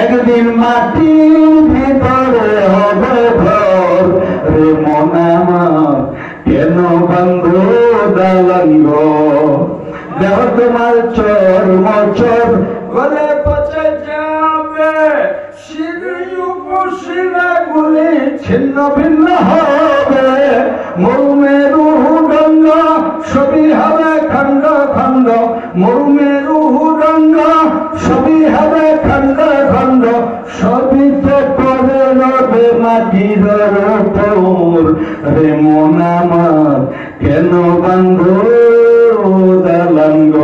একদিন মাটির ভিতরে হবে ঘর রে মন আমার কেন বান্ধ দালাঙ্গ দেহ তোমার চর মচর গলে পচে যাবে শিলাগুলি ছিন্ন ভিন্ন হবে মরুমেরু দণ্ড সবই হবে খণ্ড খণ্ড মরুমেরু দণ্ড সবই হবে খণ্ড খণ্ড সবই তো পরে রবে মাটির উপর রে মন আমার কেন বান্ধ দালাঙ্গ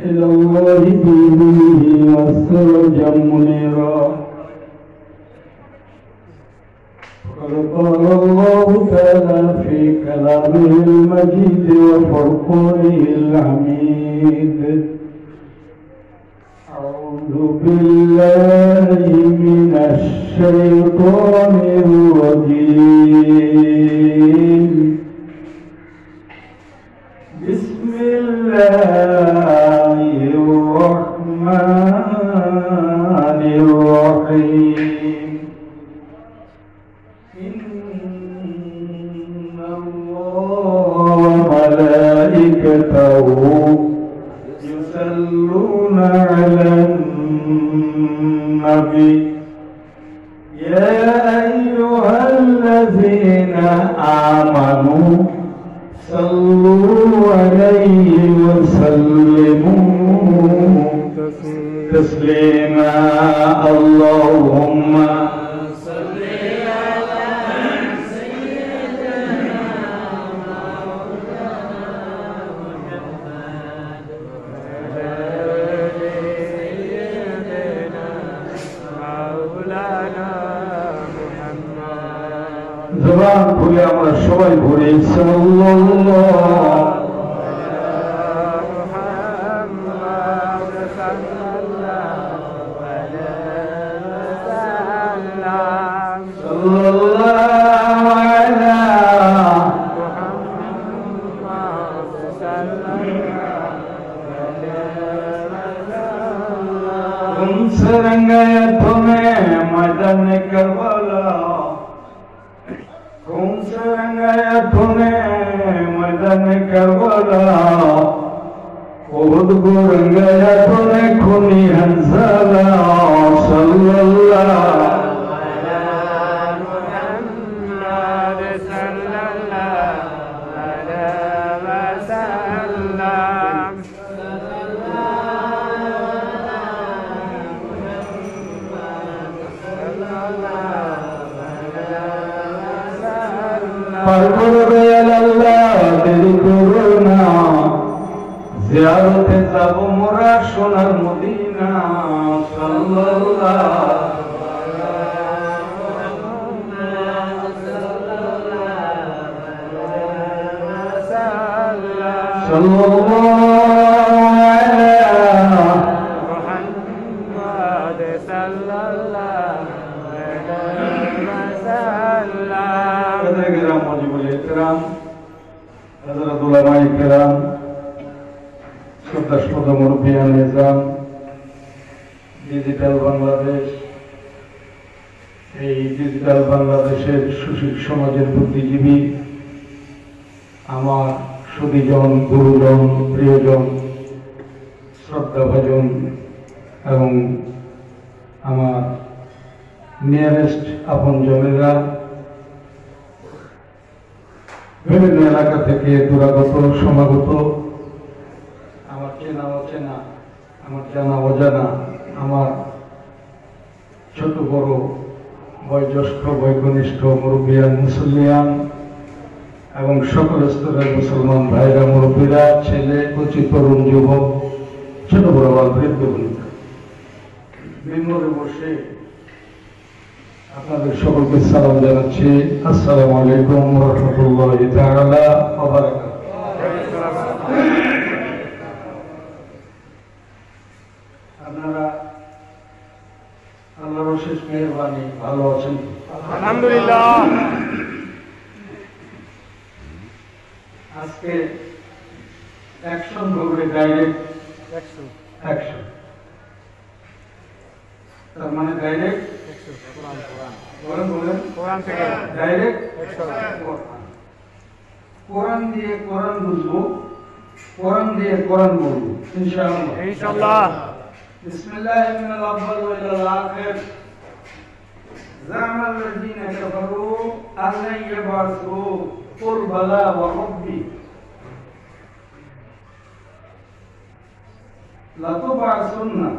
إلى الله بإذنه وسرجا منيرا قد قال الله تعالى في كلامه المجيد وفرقانه الحميد أعوذ بالله من الشيطان الرجيم بسم الله الرحمن الرحيم إن الله وملائكته يصلون على النبي يا أيها الذين آمنوا صلوا عليه وسلموا تسليما اللهم صل على سيدنا مولانا محمد وعلى سيدنا مولانا محمد زبان খুলে আমরা সবাই পড়ি সাল্লাল্লাহু रंगाया तुम्हें मदन करवाला कौन सा रंगाया तुम्हें मदन करवाला खुद को रंगाया तुम्हें खूनी हंसला सल्लल्लाहु জিয়ারতে যাব মোরা সোনার মদিনা ডিজিটাল বাংলাদেশ এই ডিজিটাল বাংলাদেশের সুশীল সমাজের বুদ্ধিজীবী আমার সুধীজন গুরুজন প্রিয়জন শ্রদ্ধাভাজন এবং আমার নিয়ারেস্ট আপনজনেরা বিভিন্ন এলাকা থেকে দূরাগত সমাগত আমার চেনা অচেনা আমার জানা অজানা আমার ছোট বড় বয়োজ্যেষ্ঠ বয়কনিষ্ঠ মুরব্বিয়ান মুসলিয়ান এবং সকল স্তরের মুসলমান ভাইরা মুরব্বীরা ছেলে কচি তরুণ যুবক ছোট বড় বৃদ্ধ বনিতা মিম্বরে বসে আপনাদের সকলকে সালাম জানাচ্ছি। আসসালামু আলাইকুম ওয়া রাহমাতুল্লাহি তাআলা ওয়া বারাকাতুহু। আপনারা আল্লাহর অশেষ মেহেরবানি ভালো আছেন? আলহামদুলিল্লাহ। আজকে অ্যাকশন হবে, ডাইরেক্ট অ্যাকশন। তার মানে ডাইরেক্ট কোরআন থেকে ডাইরেক্ট কোরআন দিয়ে কোরআন বুঝবো, কোরআন দিয়ে কোরআন বলবো ইনশাআল্লাহ। বিসমিল্লাহ মিনাল আউয়াল ওয়া ইলাল আখির। জামাল লাযিনা কাফারু আল্লা ইয়াবাসু কুল বালা ওয়া রাব্বি লা তুবাসুন্না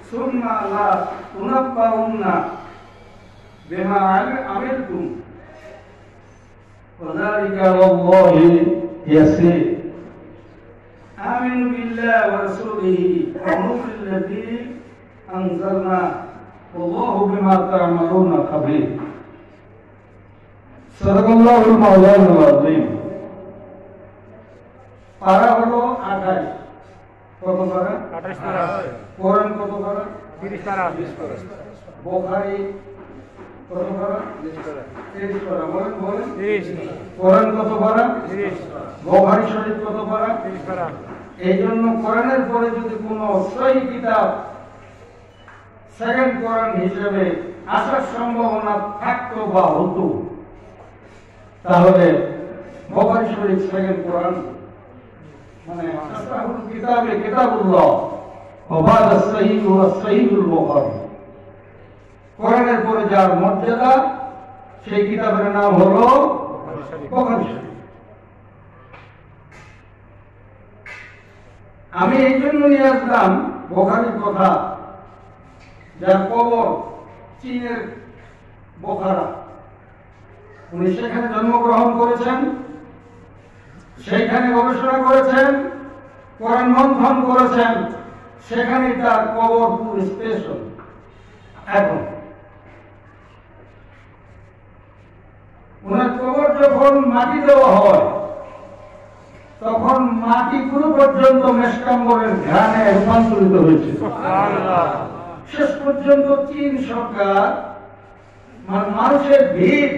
সুম্মা লা তুনাব্বাউন্না বিমা আমিলতুম ওয়া যালিকা আলাল্লাহি ইয়াসির। آمنوا بالله ورسوله والنور الذي أنزلنا والله بما تعملون خبير। صدق الله المولانا العظيم। পারা হলো 28। কত পারা? 28 পারা। কোরআন কত পারা? 30 পারা। বুখারী কত পারা? 30 পারা। বলেন 30। কোরআন কত পারা? 30। বুখারী শরীফ কত পারা? 30 পারা। এই জন্য কোরআনের পরে যদি কোনো সহিহ কিতাব সেকেন্ড কোরআন হিসেবে আসার সম্ভাবনা থাকতো বা হতো, তাহলে বুখারী শরীফ সেকেন্ড কোরআন, মানে আসাহুল কিতাবে কিতাবুল্লাহ ওয়া বা'দা সহিহ ওয়া সহিহুল বুখারী। কোরআনের পরে যার মর্যাদা সেই কিতাবের নাম হলো বুখারী শরীফ। আমি এই জন্য নিয়ে আসলাম বুখারীর কথা, যার কবর চীনের বোখারা। উনি সেখানে জন্মগ্রহণ করেছেন, সেইখানে গবেষণা করেছেন, কোরআন মন্থন করেছেন, সেখানে তার কবর পুরো স্পেশাল। এখন ওনার কবর যখন মাটি দেওয়া হয় তখন মাটি পুরো পর্যন্ত মেশকাম্বরের ঘ্রাণে রূপান্তরিত হয়েছে। শেষ পর্যন্ত চীন সরকার মানুষের ভিড়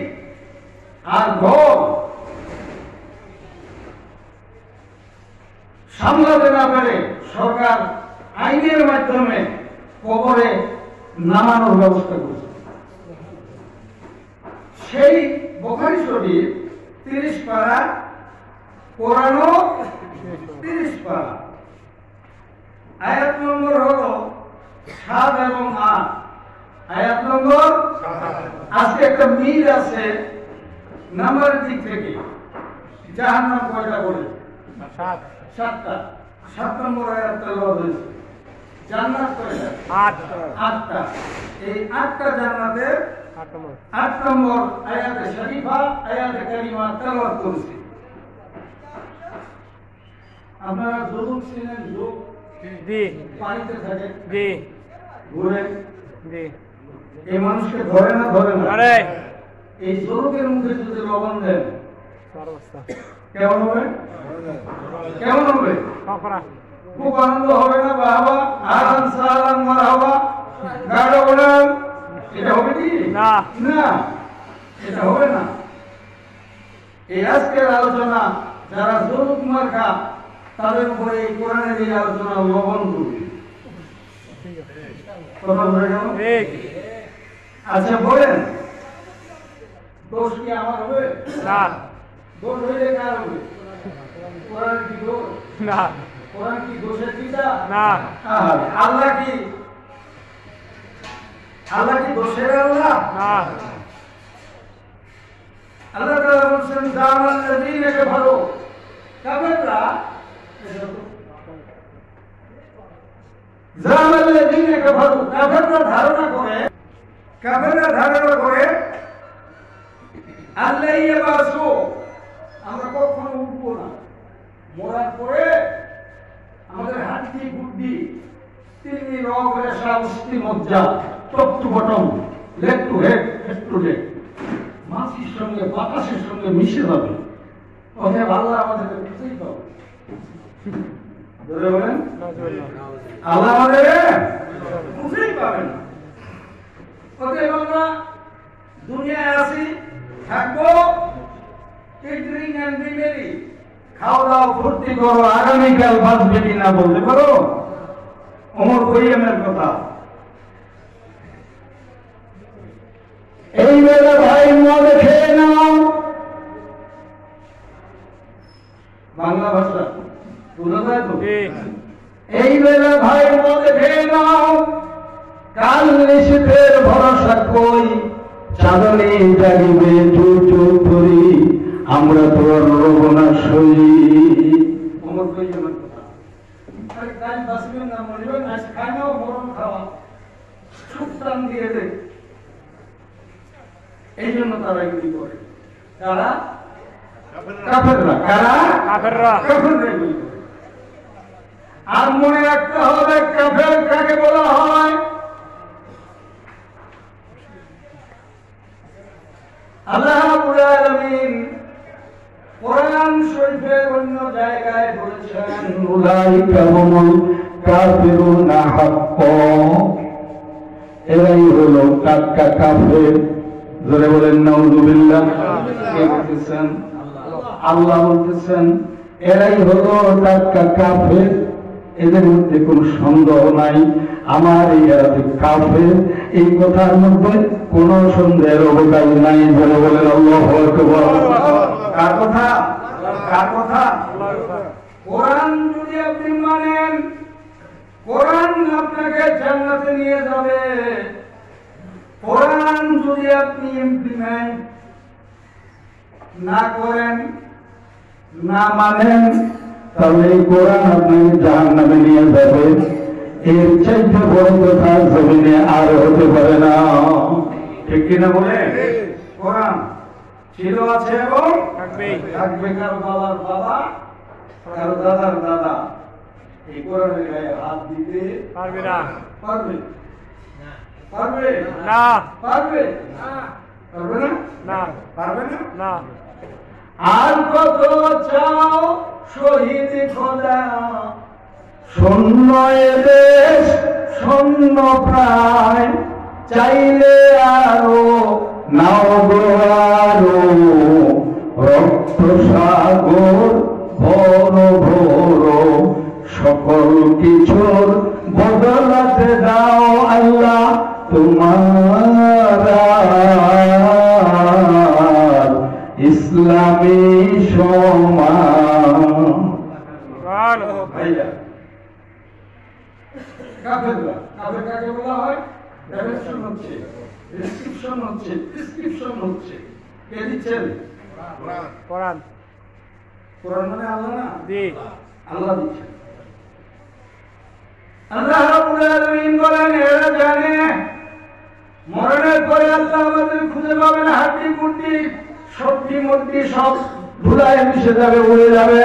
আর ঘর সামলাতে না পেরে সরকার আইনের মাধ্যমে কবরে নামানোর ব্যবস্থা করেছে। সেই বুখারী শরীফ 30 পারা, কোরআনও 30 পারা। আয়াত নম্বর হলো 7 এবং 8। আয়াত নম্বর আজকে একটা মিল আছে নাম্বারের দিক থেকে। জাহান্নাম কয়টা বলে? 7টা। 7 নম্বর আয়াত তেলাওয়াত হয়েছে। জান্নাত কয়টা? 8টা। এই 8টা জান্নাতের 8 নম্বর আয়াতে শরীফা, আয়াতে কারিমা তেলাওয়াত করেছে। আপনারা যুবক ছিলেন, যুগ জি পানিতে থাকে জি ঘুরে জি, এই মানুষকে ধরে না ধরে না? এই যুবকের মুখে যদি লবণ দেন কেমন হবে? কেমন হবে? খুব আনন্দ হবে না? বাবা আরাম সালাম মারহাবা গাড়ো বলেন, এটা হবে কি? না না, এটা হবে না। এই আজকের আলোচনা যারা যুবক মার্কা তাদের উপরে এই কোরআনের এই আলোচনা লবণ করবে। কথা বলে গেল? আচ্ছা বলেন, দোষ কি আমার হবে? না। দোষ হইলে কার হবে? কোরআন কি দোষ? না। কোরআন কি দোষের কিতাব? না। আল্লাহ কি দোষের আল্লাহ? না। আল্লাহ তাআলা বলেন জামাল্লাযীনা কাফারু, কাফেররা জামাল্লাযীনা কাফারু, কাফেররা ধারণা করে আল্লাহ ইয়াবাসু, আমরা কখনো উঠবো না, মরার পরে আমাদের হাড্ডি গুড্ডি তিনটি রগ রেশা অস্থি মজ্জা top to bottom leg to head head to leg মাটির সঙ্গে বাতাসের সঙ্গে মিশে যাবে। অতএব আল্লাহ আমাদের বুঝতেই পাবে। ধরে বলেন আল্লাহ আমাদের বুঝতেই পাবেন। অতএব আমরা দুনিয়ায় আছি, থাকবো, কেটারিং এন্ড বিমেরি, খাওয়া দাওয়া ফুর্তি করো, আগামীকাল বাঁচবে কিনা বলতে পারো? ওমর খৈয়ামের কথা। এই বেলা ভাই মদ খেয়ে নাও, বাংলা ভাষা বোঝা যায় তো? এই বেলা ভাই মদ খেয়ে নাও, কাল নিশীথের ভরসা কই, চাঁদনি জাগিবে চুপ চুপ করি, আমরা তো আর রব না সই। ওমর খৈয়ামের কথা। আরে কাল বাঁচবেন না, মরবেন, আজ খাই নাও, মরণ খাওয়া, সুখ টান দিয়ে দেয়। এই জন্য তারা এগুলি করে। কারা? কাফেররা। কারা? কাফেররা। কাফেররা এগুলি করে। আর মনে রাখতে হবে কাফের কাকে বলা হয়? আল্লাহ রাব্বুল আলামিন কোরআন শরীফের অন্য জায়গায় বলেছেন, উলাইকা হুমুল কাফিরুনা হাক্কান, এরাই হলো টাটকা কাফের। জোরে বলেন নাউযুবিল্লাহ। কে বলতেছেন? আল্লাহ বলতেছেন এরাই হলো টাটকা কাফের, এদের মধ্যে কোনো সন্দেহ নাই। আমার এই এরাতে কাফের, এই কথার মধ্যে কোনো সন্দেহের অবকাশ নাই। জোরে বলেন আল্লাহু আকবার। কার কথা? কার কথা? কোরআন যদি আপনি মানেন, কোরআন আপনাকে জান্নাতে নিয়ে যাবে। কোরআন যদি আপনি ইমপ্লিমেন্ট না করেন, না মানেন, তাহলে এই কোরআন আপনাকে জাহান্নামে নিয়ে যাবে। এর চাইতে বড় কথা জমিনে আর হতে পারে না। ঠিক কিনা বলে? কোরআন ছিল, আছে এবং থাকবে। কারো বাবার বাবা, কারো দাদার দাদা এই কোরআনের গায়ে হাত দিতে পারবে না। পারবে? পারবে না। পারবে না। পারবে না। না পারবে না। না। আর কত চাও শহীদ খোদা, শূন্য দেশ শূন্য প্রায়, চাইলে আরো নাও গো আরো, রক্ত সাগর ভর ভর, সকল কিছুর বদলাতে দাও আল্লাহ তোমার ইসলামী সমাজ। ভাইয়া কাফেররা, কাফের কাকে বলা হয়? ডাইরেকশন হচ্ছে, ডেসক্রিপশন হচ্ছে, প্রেসক্রিপশন হচ্ছে। কে দিচ্ছেন? কোরআন। কোরআন মানে আল্লাহ না? জি, আল্লাহ দিচ্ছেন। আল্লাহ রাব্বুল আলামিন বলেন এরা জানে মরণের পরে আল্লাহ আমাদের খুঁজে পাবে না, হাড্ডি কুড্ডি সবজি মুরগি সব ধুলায় মিশে যাবে, উড়ে যাবে।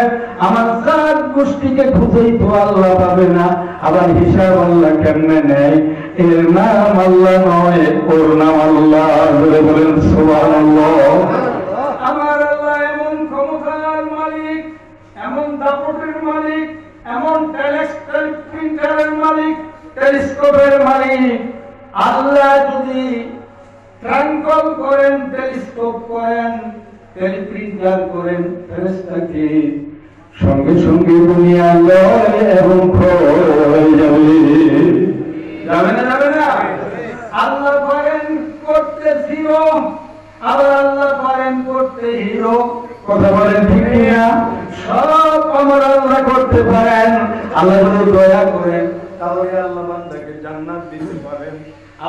আমার জাত গোষ্ঠীকে খুঁজেই তো আল্লাহ পাবে না। আবার হিসাব আল্লাহ কেমনে নেয়? এর নাম আল্লাহ নয়, ওর নাম আল্লাহ। বলে বলেন সুবহানাল্লাহ। আমার আল্লাহ এমন ক্ষমতার মালিক, এমন দাপটের মালিক, এমন প্রিন্টারের মালিক, টেলিস্কোপের মালিক। আল্লাহ যদি ট্রাঙ্কল করেন, টেলিস্কোপ করেন, টেলিপ্রিন্টার করেন, ফেরেশতাকে সঙ্গে সঙ্গে দুনিয়া লয় এবং ক্ষয় যাবে। যাবে না? যাবে না? আল্লাহ পারেন করতে জিরো, আবার আল্লাহ পারেন করতে হিরো। কথা বলেন ঠিক কিনা? সব আমার আল্লাহ করতে পারেন। আল্লাহ যদি দয়া করেন তাহলে আল্লাহ বান্দাকে জান্নাত দিতে পারেন।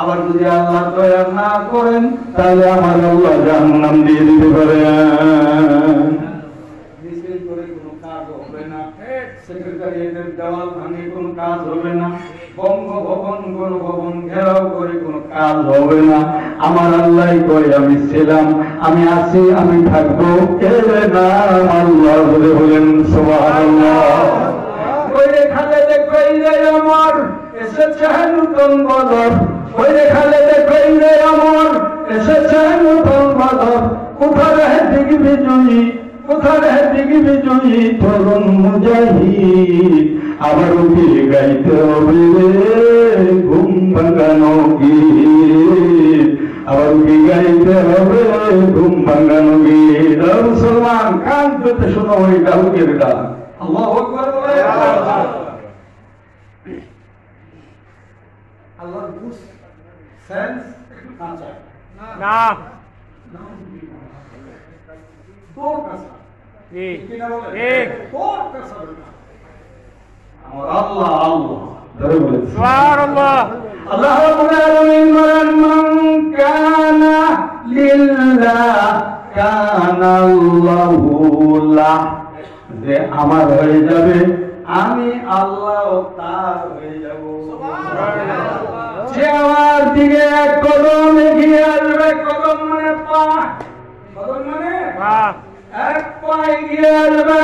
আবার যদি আল্লাহ দয়া না করেন তাহলে আমার আল্লাহ জাহান্নাম দিয়ে দিতে পারেন। মিছিল করে কোনো কাজ হবে না, সেক্রেটারিয়েটের দেওয়াল ভাঙে কোনো কাজ হবে না, বঙ্গভবন গণভবন ঘেরাও করে কোনো কাজ হবে না। আমার আল্লাহ কয় আমি ছিলাম, আমি আছি, আমি থাকবো। এর নাম আল্লাহ। বলে বলেন সুবহানাল্লাহ। কইরে খালেদে কইরে আমার এসেছে নতুন বদর, কইরে খালেদে কইরে আমার এসেছে নতুন বদর। কোথায় দিক বিজয়ী, কোথায় দিক বিজয়ী তরুণ মুজাহিদ। আবার কি গাইতে হবে ঘুম ভাঙানো গীত, আবার কি গাইতে হবে ঘুম ভাঙানো গীত। মুসলমান কান পেতে শোনো ওই গাহুকের গান। আল্লাহু আকবার বলে। আল্লাহর বুঝ সেন্স কাঁচা না তোর কাঁচা ঠিক কি না বলে ঠিক তোর কাঁচা না আমার আল্লাহ আল্লাহ ধরে বলে সুবহানাল্লাহ আল্লাহ রাব্বুল আলামিন বলেন মান কানা লিল্লাহ কানা আল্লাহু লাহ যে আমার হয়ে যাবে আমি আল্লাহ তার হয়ে যাব সুবহানাল্লাহ সে আমার দিকে এক কদম এগিয়ে আসবে কদম মানে পা কদম মানে হ্যাঁ এক পা এগিয়ে আসবে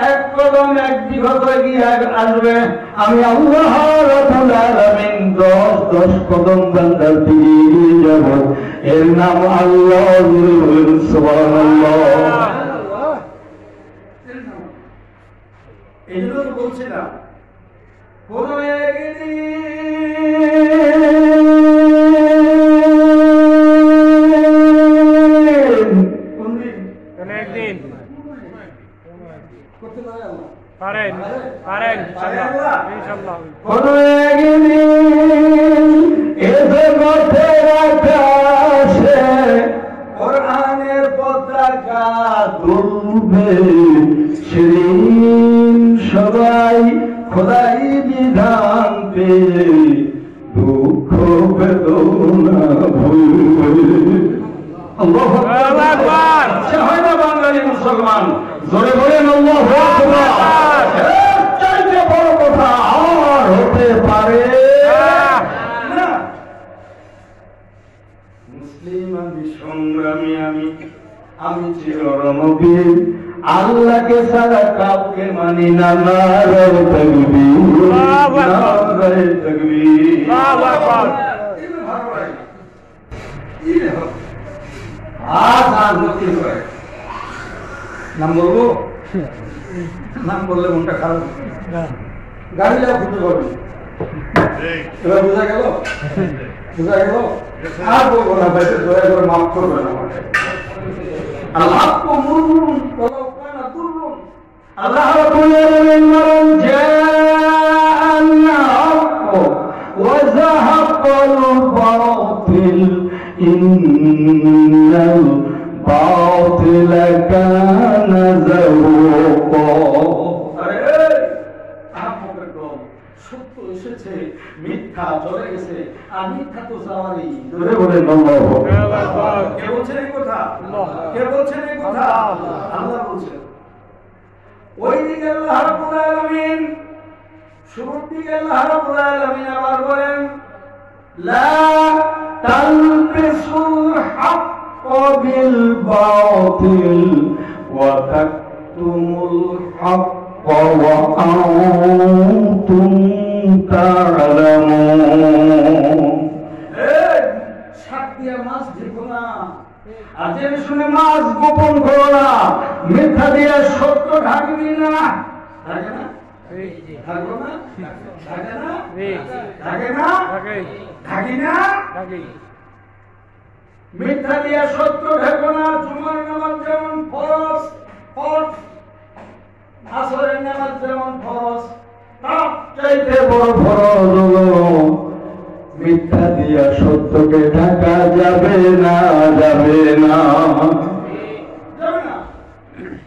এক কদম এক বিঘত এগিয়ে আসবে আমি আল্লাহ রাব্বুল আলামিন 10 কদম বান্দার দিকে এগিয়ে যাব এর নাম আল্লাহ সুবহানাল্লাহ এই জন্য তো বলছিলাম কোন একদিন করতে পারে আল্লাহ পারেন পারেন ইনশাআল্লাহ ইনশাআল্লাহ কোন একদিন এসে পথে আকাশে কোরআনের পতাকা দুলবে সেদিন সবাই খোদাই বিধান পেয়ে দুঃখ বেদনা ভুলবে আল্লাহু আকবার সে হয় না বাঙালি মুসলমান জোরে বলেন আল্লাহু আকবার এর চাইতে বড় কথা আর হতে পারে না মুসলিম আমি সংগ্রামী আমি চিররণবীর আল্লাহকে ছাড়া কাউকে মানি না নারে তাকবীর নারে তাকবীর আল্লাহু আকবার আর নতি হয় নাম বলবো নাম বললে মনটা খারাপ গাড়ি যাওয়া খুঁজে পারবে এবার বোঝা গেল আর বলবো না ভাই দয়া করে মাফ করবেন আমাকে আল্লাহ মুরুন ওয়ালাউ কানা দুররুন আল্লাহ রাব্বুল আলামিন বলেন জাআলনা ওয়া যাহাকাল বাতিল ইন্নাল বাতিলা কানা যাহুকা আরে আপনাদের দল সত্য এসেছে মিথ্যা চলে গেছে আর মিথ্যা তো যাওয়ারই ধরে বলেন আল্লাহু আকবার কে বলছেন এই কথা কে বলছেন এই কথা আল্লাহ বলছেন ওই দিকে আল্লাহ রাব্বুল আলামিন শুরুর দিকে আল্লাহ রাব্বুল আলামিন আবার বলেন লা তালবিসুল হাক্কা বিল বাতিল ওয়া তাকতুমুল হাক্কা ওয়া আনতুম তা'লামুন এই শাক দিয়া মাছ ঢেকো না আর জেনে শুনে মাছ গোপন করো না মিথ্যা দিয়া সত্য ঢাকবি না ঢাকে না ঢাকবো না ঢাকে না ঢাকে না ঢাকি না মিথ্যা দিয়া সত্য ঢেকো না জুমার নামাজ যেমন ফরজ আসরের নামাজ যেমন ফরজ তার চাইতে বড় ফরজ হলো মিথ্যা দিয়া সত্যকে ঢাকা যাবে না যাবে না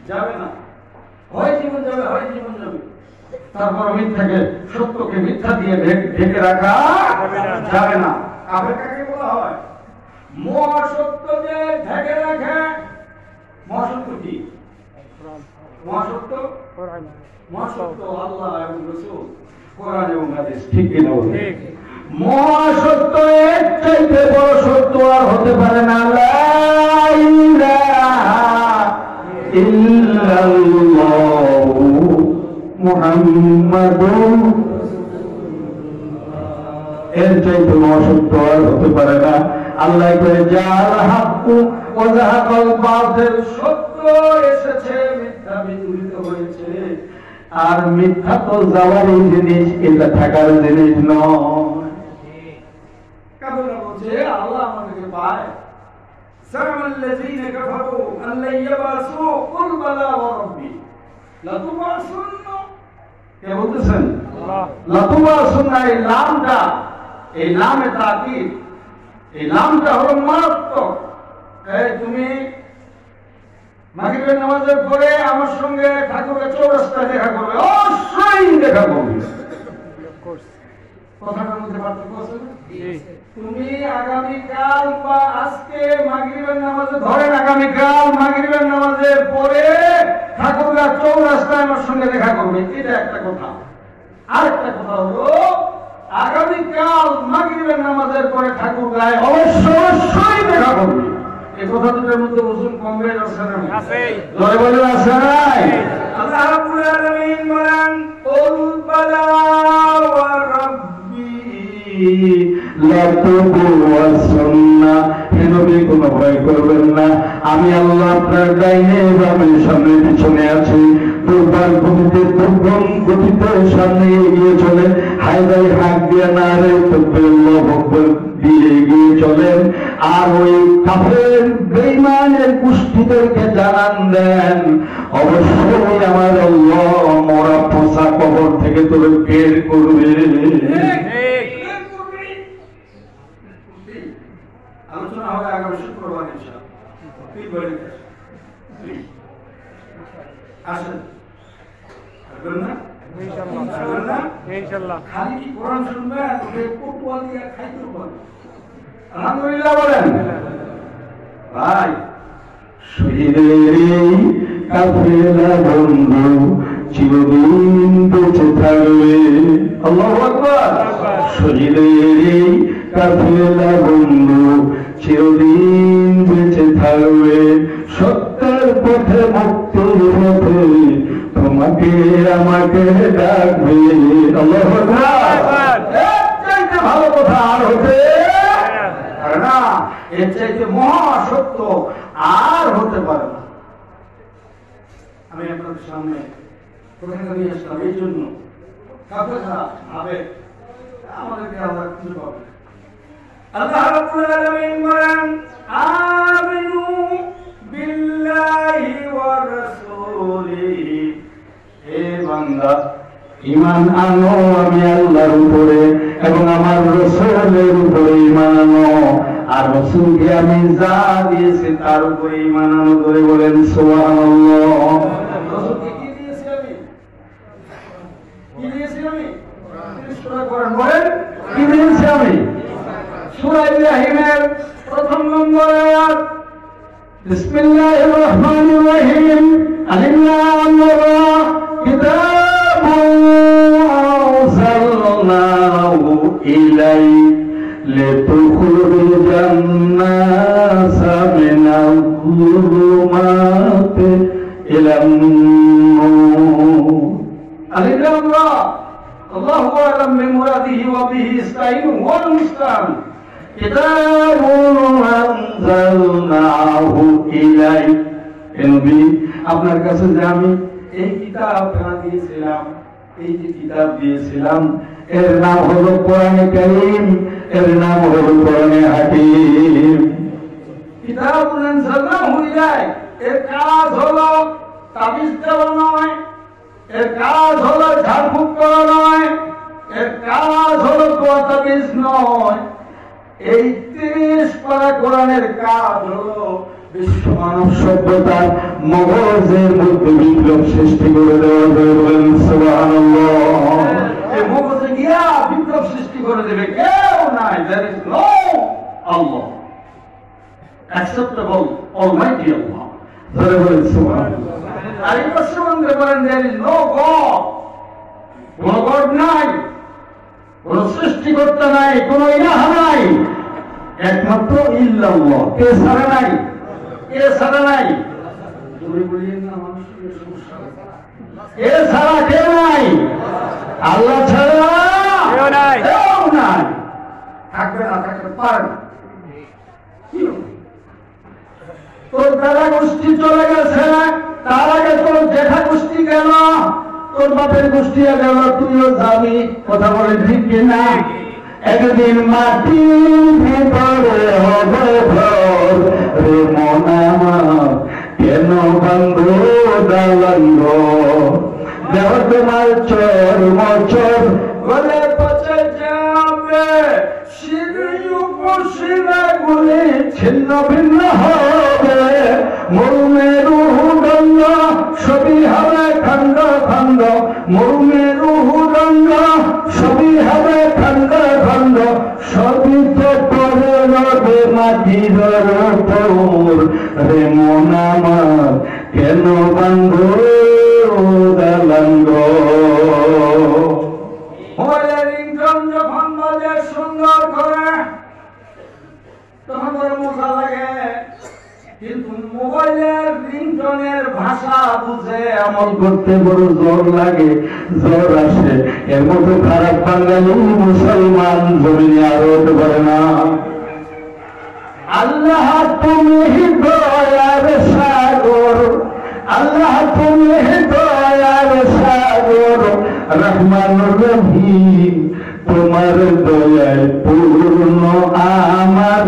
যাবে না হয় জীবন যাবে হয় জীবন যাবে তারপর মিথ্যাকে সত্যকে মিথ্যা দিয়ে ঢেকে রাখা যাবে না আবার কাকে বলা হয় মহাসত্য যে ঢেকে রাখে মহাসত্য কি মহাসত্য মহাসত্য আল্লাহ এবং রাসূল কোরআন এবং হাদিস ঠিক কি না ঠিক মহাসত্য এর চাইতে বড় সত্য আর হতে পারে না লা ইলাহা ইল্লাল্লাহু মুহাম্মাদুর এর চাইতে মহাসত্য আর হতে পারে না আল্লাহ করে জাল হাক্কু ওয়া যাহাকাল বাতিল সত্য এসেছে মিথ্যা বিদূরিত হয়েছে আর মিথ্যা তো যাওয়ারই জিনিস এটা থাকার জিনিস নয় কারণ বলছে আল্লাহ আমাদেরকে পায় زعم الذين كفروا أن لن يبعثوا قل بلى وربي لتبعثن কে বলতেছেন আল্লাহ লাতুবাসুন এই লামে তাকিদ এই লামটা হলো মারাত্মক এই তুমি মাগরিবের নামাজের পরে আমার সঙ্গে ঠাকুরের চৌরাস্তায় দেখা করবে অবশ্যই দেখা করবে কথাটার মধ্যে পার্থক্য আছে না? জি তুমি আগামীকাল বা আজকে মাগরিবের নামাজে ধরেন আগামীকাল মাগরিবের নামাজের পরে ঠাকুরগাঁ চৌরাস্তায় আমার সঙ্গে দেখা করবে, এটা একটা কথা। আরেকটা কথা হলো আগামীকাল মাগরিবের নামাজের পরে ঠাকুরগাঁয় অবশ্যই দেখা করবে। এই কথা দুটোর মধ্যে ওজন কম বেশ আছে না? আছে জয় বলে আছে নাই? আল্লাহ রাব্বুল আলামিন বলেন কুল বালা ওয়া রাব্বি লাতুবওয়াসুন্না, হে নবী কোনো ভয় করবেন না, আমি আল্লাহ আপনার ডাইনে বামে সামনে পিছনে আছি। দুর্বার গতিতে দুর্গম গতিতে সামনে এগিয়ে চলে, হায়দাই হাক দিয়ে না রে তাকবীরুল্লাহ আকবার দিয়ে এগিয়ে চলেন। আর ওই কাফের বেঈমানের গোষ্ঠীদেরকে জানান দেন অবশ্যই আমার আল্লাহ মরা পচা কবর থেকে তোরে বের করবে। আলোচনা হবে আগামী শুক্রবার ইনশাআল্লাহ। আসেন না ইনশাআল্লাহ ইনশাআল্লাহ খালি কি কোরআন শুনবেন পটুয়া দিয়ে খাইতে পারবেন? আলহামদুলিল্লাহ বলেন ভাই। শহীদের কাফেলা বন্ধু চিরদিন বেঁচে থাকবে। আল্লাহু আকবার। শহীদের কাফেলা বন্ধু চিরদিন বেঁচে থাকবে। সত্যের পথে মুক্তির পথে তোমাকে আমাকে ডাকবে। আল্লাহু আকবার। এর চাইতে ভালো কথা আর হতে পারে না, এর চাইতে মহা সত্য আর হতে পারে না। আমি আপনাদের সামনে কথাটা নিয়ে আসলাম এই জন্য কাফেররা ভাবে আমাদেরকে আল্লাহ খুঁজে পাবে। আল্লাহ রাব্বুল আলামিন বলেন আমিনু বিল্লাহি ওয়া রাসূলিহি, হে বান্দা ঈমান আনো আমি আল্লাহর উপরে এবং আমার রাসূলের উপরে ঈমান আনো, আর রাসূলকে আমি যা দিয়েছি তার উপরে ঈমান আনো। করে বলেন সুবহানাল্লাহ। রাসূলকে কি দিয়েছি আমি? কি দিয়েছি আমি? সূরা কোরআন বলেন কি দিয়েছি আমি? সূরা ইব্রাহিমের প্রথম নম্বর আয়াত বিসমিল্লাহির রহমানির রহিম আলিফ লাম রা কিতাবুন আনজালনাহু ইলাইক লিতুখরিজাল জান্নাতা মিনাল যুলুমাতি ইলান নূর। আলিফ লাম রা আল্লাহু আ'লাম বিমুরাদিহি ওয়া বিহি ইসতাঈনু ওয়াল মুস্তাআন। কিতাবুন আনজালনাহু ইলাইক, হে নবী আপনার কাছে যে আমি এই কিতাব দিয়েছিলাম, এই যে কিতাব দিয়েছিলাম এর নাম হলো কোরআনে কারীম, এর নাম হলো কোরআনে হাকীম। কিতাবুন আনজালনাহু ইলাইক, এর কাজ হলো তাবিজ দেওয়া নয়, এর কাজ হলো ঝাড়ফুঁক করা নয়, এর কাজ হলো দোয়া তাবিজ নয়। এই 30 পারা কোরআনের কাজ হলো বিশ্ব মানব সভ্যতার মগজের মধ্যে বিপ্লব সৃষ্টি করে দেওয়া। বলেন সুবহানাল্লাহ। এই মগজে গিয়া বিপ্লব সৃষ্টি করে দেবে কেউ নাই। There is no Allah acceptable Almighty Allah. ধরে বলেন সুবহানাল্লাহ। আর এই প্রশ্ন মনে করেন there is no God, কোন গড নাই, কোন সৃষ্টিকর্তা নাই, কোন ইলাহ নাই, একমাত্র ইল্লাল্লাহ। কে ছাড়া নাই? কে ছাড়া নাই? জোরে বলিয়েন না, মানুষের সমস্যা। কে ছাড়া কে নাই? আল্লাহ ছাড়া কেউ নাই। কেউ নাই। থাকবে না, থাকতে পারে না। তোর দাদা গোষ্ঠী চলে গেছে, তার আগে তোর জেঠা গোষ্ঠী গেল, তোর বাপের গোষ্ঠী গেল, তুইও যাবি। কথা বলে ঠিক কিনা? একদিন মাটির ভিতরে হবে ঘর, রে মন আমার কেন বান্ধ দালাঙ্গ দেহ তোমার চর মচর গলে পচে যাবে গুলি ছিন্ন ভিন্ন হবে মরুমেরু দণ্ড সবই হবে খণ্ড খণ্ড মরুমেরু দণ্ড সবই হবে খণ্ড খণ্ড সবই তো পরে রবে মাটির উপর রে মন আমার কেন বান্ধ দালাঙ্গ যখন বাজে সুন্দর করে তখন মজা লাগে কিন্তু মোবাইলের রিংটনের ভাষা বুঝে আমল করতে বড় জোর লাগে জোর আসে এর মতো খারাপ বাঙালি মুসলমান জমিনে আরো হতে পারে না আল্লাহ তুমি দয়ার সাগর আল্লাহ তুমি দয়ার সাগর রহমান রহিম তোমার দয়ায় পূর্ণ আমার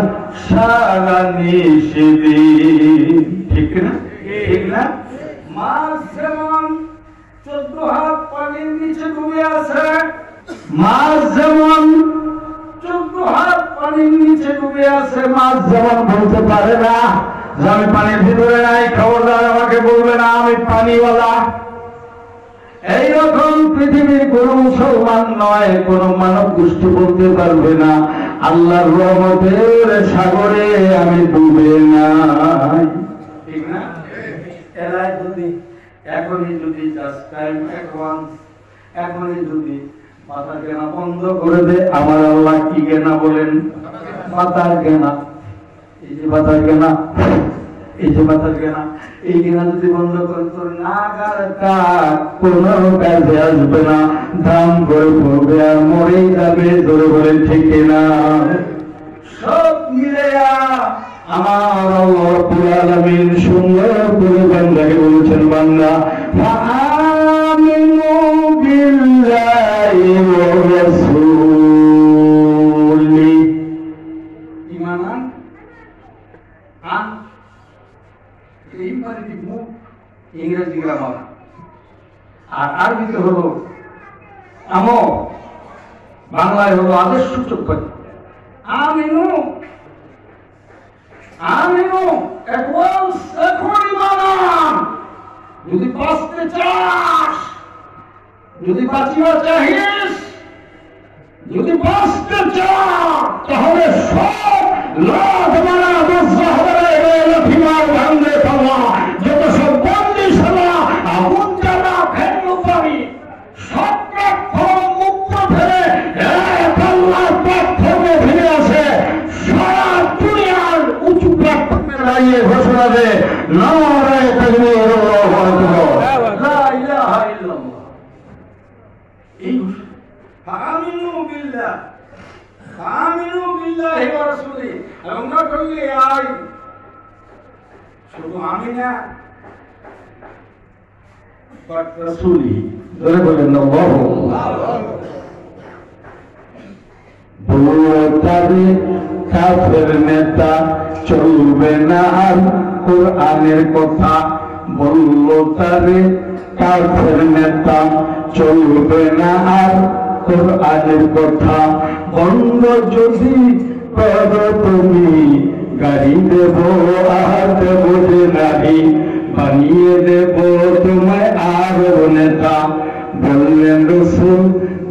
সারা নিষেদিন ঠিক না ঠিক না মাছ যেমন 14 হাত পানির নিচে ডুবে আছে মাছ যেমন 14 হাত পানির নিচে ডুবে আছে মাছ যেমন বলতে পারে না যে আমি পানির ভিতরে নাই খবরদার আমাকে বলবে না আমি পানিওয়ালা এইরকম পৃথিবীর কোন মুসলমান নয় কোন মানব গোষ্ঠী বলতে পারবে না আল্লাহর রহমতের সাগরে আমি ডুবে নাই ঠিক না এরাই যদি এখনই যদি জাস্ট টাইম অ্যাডভান্স এখনই যদি মাথার কেনা বন্ধ করে দে আমার আল্লাহ কি কেনা বলেন মাথার কেনা এই যে মাথার কেনা এই যে মাথার কেনা এই কেনা যদি বন্ধ করে তোর নাগারটা কোনো কাজে আসবে না দাম করে পড়বে আর মরেই যাবে ধরে বলে ঠিক না সব মিলে আমার আল্লাহ রাব্বুল আলামিন সুন্দর করে বান্দাকে বলেছেন বান্দা আমিনু বিল্লাহি ওয়া রাসূলি ঈমান ইংরেজি গ্রামার আর আরবিতে হলো আমল বাংলায় হলো আদেশ সূচক বাক্য আমিনু আমিনু এখন ঈমান যদি বাঁচতে চাস যদি বাঁচিবা চাহিস যদি বাঁচতে চাস তাহলে সব লাভ মানা দোষহরে লঠিমার ভাঙবে পাওয়া যত সব বন্দি সভা আগুন জ্বালা ফেলু পারি সব প্ল্যাটফর্ম মুক্ত ফেলে এক আল্লাহর প্ল্যাটফর্মে ফিরে আসে সারা দুনিয়ার উঁচু প্ল্যাটফর্মে দাঁড়িয়ে ঘোষণা দেয় নারে তাকবীর আল্লাহু আকবার লা ইলাহা ইল্লাল্লাহ এই আমিনু বিল্লাহ আমিনু বিল্লাহি ওয়া রাসূলি এবং না করলে আই শুধু আমি না বাট রাসূলি ধরে বলেন আল্লাহু বলতারে কাফের নেতা চলবে না আর কোরআনের কথা বলল তারে কাফের নেতা চলবে না আর কোরআনের কথা বন্ধ যদি করো তুমি গাড়ি দেব আর দেব যে নারী বানিয়ে দেব তোমায় আর নেতা বললেন রাসূল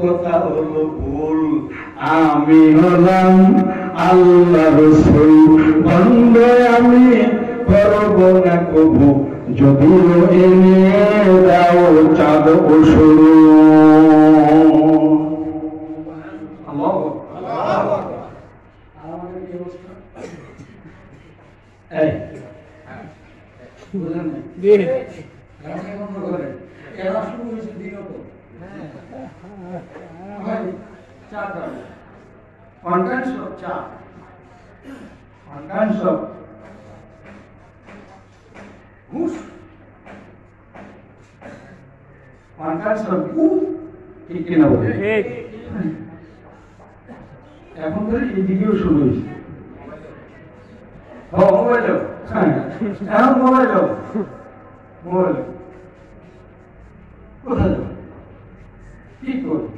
কথা হলো ভুল আমি হলাম আল্লাহ রাসূল বন্ধ আমি করব না কবু যদিও এনে দাও চাঁদ ও শুরু এখন তো এই দিকেও শুরু হয়েছে। হ্যাঁ, এখন মোবাইল মোবাইল কোথায় যাবো? কি করবো?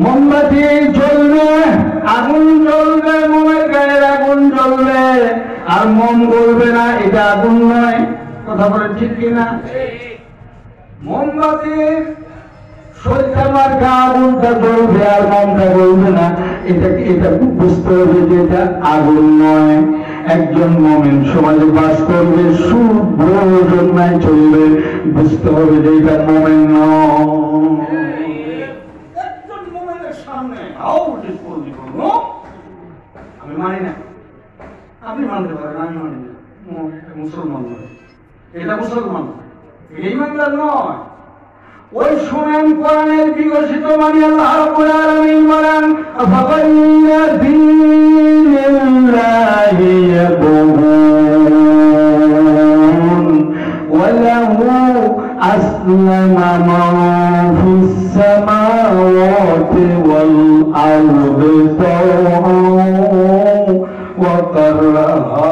মোমবাতি জ্বলবে, আগুন জ্বলবে, মোমের গায়ের আগুন জ্বলবে, আর মোম জ্বলবে না, এটা আগুন নয়। কথা বলে ঠিক কিনা? মোমবাতি সরিষা মার্কা আগুনটা জ্বলবে আর মোমটা জ্বলবে না, এটা বুঝতে হবে যে এটা আগুন নয়। একজন মুমিন সমাজে বাস করবে, শুভ জন্মায় চলবে, বুঝতে হবে যে এটা মুমিন নয়। একজন মুমিনের সামনে আমি মানি না, আপনি মানতে পারেন, আমি মানি না। মুসলমান নয়, এটা মুসলমান নয়, এটা ইমানদার নয়। ওই শুনেন কোরআনের বিকশিত বাণী আল্লাহ রাব্বুল আলামিন বলেন ফাগাইয়া দীনিল্লাহি ইয়াবগুন ওয়া লাহু আসলামা মান ফিস সামাওয়াতি ওয়াল আরদি তাওআন ওয়া কারহা।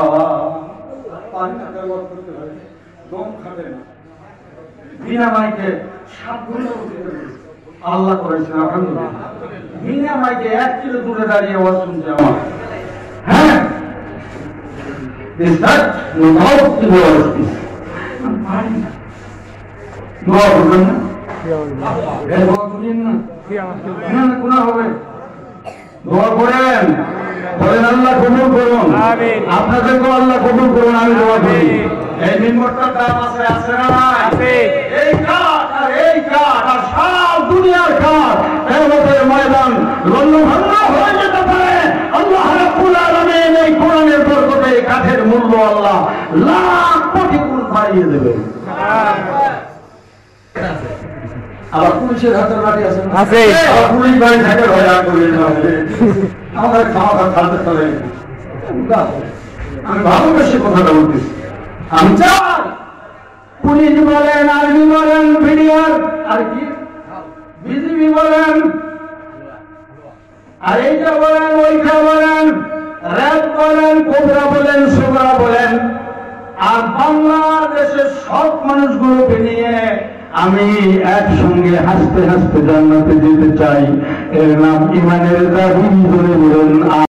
বিনা মাইকে আল্লাহ করেছেন, আলহামদুলিল্লাহ। বিনা মাইকে 1 কিলো দূরে দাঁড়িয়ে আওয়াজ শুনছে আমার। হ্যাঁ, is that not the word? দোয়া করবেন না, দোয়া করেন না, গুনাহ হবে। দোয়া করেন, বলেন আল্লাহ কবুল করুন, আপনাদেরকেও আল্লাহ কবুল করুন। আমি দোয়া করি এই মিম্বরটার দাম আছে, আছে না নাই? এই কাঠ আর এই কাঠ আর সারা দুনিয়ার কাঠ কিয়ামতের ময়দান রণভঙ্গ হয়ে যেতে পারে। আল্লাহ রাব্বুল আলামিন এই কোরআনের বরকতে এই কাঠের মূল্য আল্লাহ লাখ কোটি গুণ বাড়িয়ে দেবেন। আবার পুলিশের হাতের বাড়ি আছে, পুলিশ বাড়ি থাকে হয়রান করে আমাদের খাওয়া খাওয়াতে হবে। আমি ভালোবেসে কথাটা বলতেছি। আমি চাই পুলিশ বলেন, আর্মি বলেন, বিডিআর আর কি বিজিবি বলেন, আর এইটা বলেন, ওইটা বলেন, র্যাব বলেন, কোবরা বলেন, সোবরা বলেন, আর বাংলাদেশের সব মানুষগুলোকে নিয়ে আমি একসঙ্গে হাসতে হাসতে জান্নাতে যেতে চাই। এর নাম ইমানের দাবি। বলে বলেন।